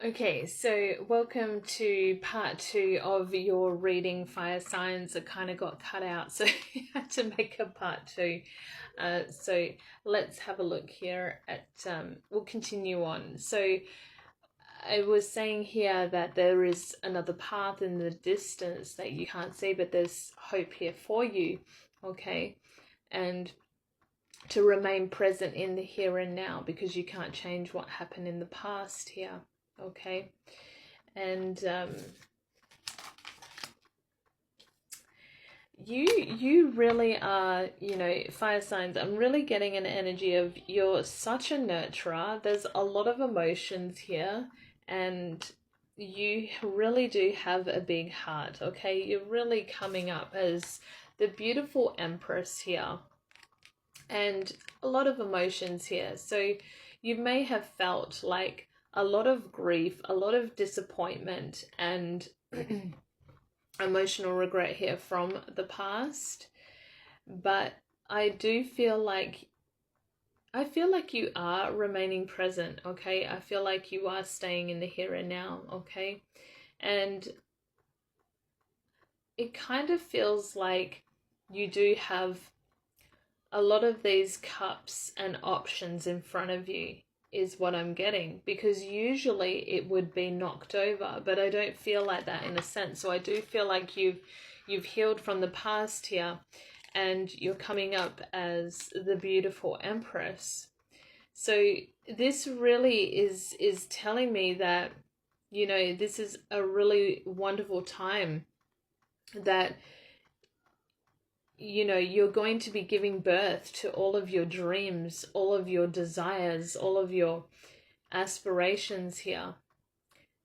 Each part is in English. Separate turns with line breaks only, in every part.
Okay, so welcome to part 2 of your reading, fire signs. It kind of got cut out, so you had to make a part 2. So let's have a look here at, we'll continue on. So I was saying here that there is another path in the distance that you can't see, but there's hope here for you, okay? And to remain present in the here and now, because you can't change what happened in the past here, okay? And you really are, fire signs. I'm really getting an energy of you're such a nurturer. There's a lot of emotions here, and you really do have a big heart, okay? You're really coming up as the beautiful Empress here, and a lot of emotions here. So you may have felt like a lot of grief, a lot of disappointment, and emotional regret here from the past. But I feel like you are remaining present, okay? I feel like you are staying in the here and now, okay? And it kind of feels like you do have a lot of these cups and options in front of you, is what I'm getting, because usually it would be knocked over, but I don't feel like that in a sense. So I do feel like you've healed from the past here, and you're coming up as the beautiful Empress. So this really is telling me that, this is a really wonderful time, that you're going to be giving birth to all of your dreams, all of your desires, all of your aspirations here.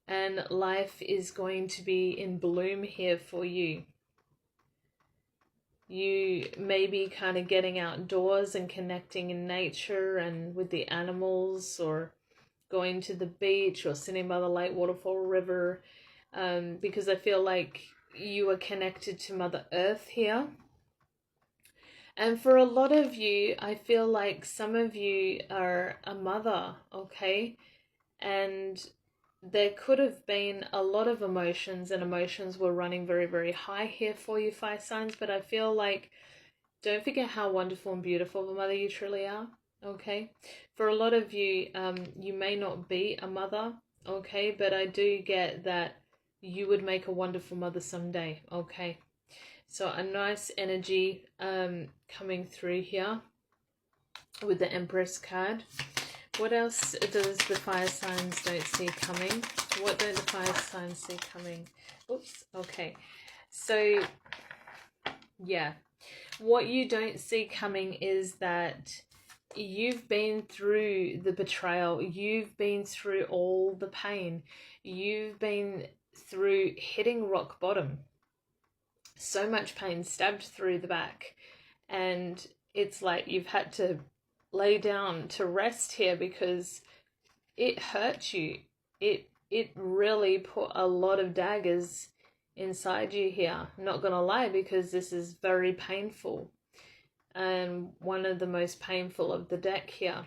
And life is going to be in bloom here for you. You may be kind of getting outdoors and connecting in nature and with the animals, or going to the beach, or sitting by the lake, waterfall, river, because I feel like you are connected to Mother Earth here. And for a lot of you, I feel like some of you are a mother, okay? And there could have been a lot of emotions, and emotions were running very, very high here for you, fire signs. But I feel like, don't forget how wonderful and beautiful of a mother you truly are, okay? For a lot of you, you may not be a mother, okay? But I do get that you would make a wonderful mother someday, okay? So a nice energy coming through here with the Empress card. What else does the fire signs don't see coming? What don't the fire signs see coming? Oops, okay. So, yeah. What you don't see coming is that you've been through the betrayal. You've been through all the pain. You've been through hitting rock bottom. So much pain, stabbed through the back, and it's like you've had to lay down to rest here because it hurt you. It really put a lot of daggers inside you here, not gonna lie, because this is very painful, and one of the most painful of the deck here.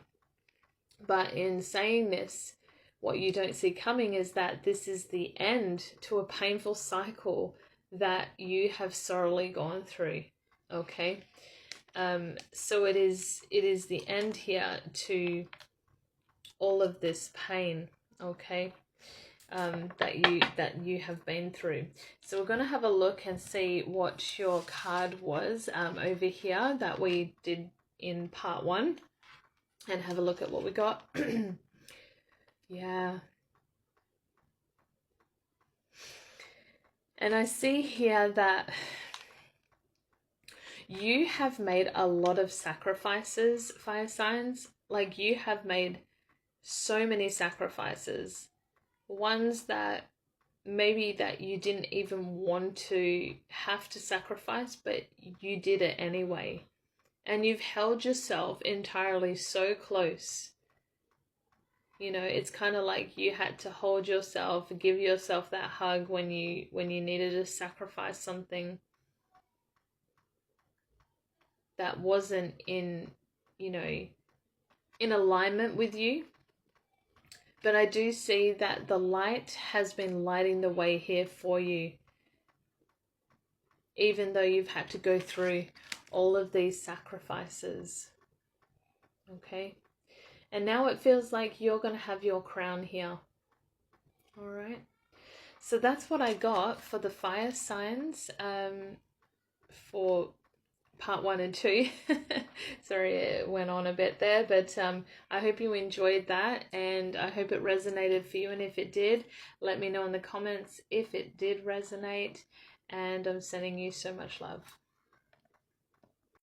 But in saying this, what you don't see coming is that this is the end to a painful cycle that you have thoroughly gone through, okay? So it is the end here to all of this pain, okay, that you have been through. So we're going to have a look and see what your card was over here that we did in part 1, and have a look at what we got. Yeah. And I see here that you have made a lot of sacrifices, fire signs. Like, you have made so many sacrifices. Ones that maybe that you didn't even want to have to sacrifice, but you did it anyway. And you've held yourself entirely so close. It's kind of like you had to hold yourself, give yourself that hug when you needed to sacrifice something that wasn't in alignment with you. But I do see that the light has been lighting the way here for you, even though you've had to go through all of these sacrifices. Okay? And now it feels like you're going to have your crown here. All right? So that's what I got for the fire signs for part 1 and 2. Sorry, it went on a bit there, but I hope you enjoyed that, and I hope it resonated for you. And if it did, let me know in the comments if it did resonate, and I'm sending you so much love.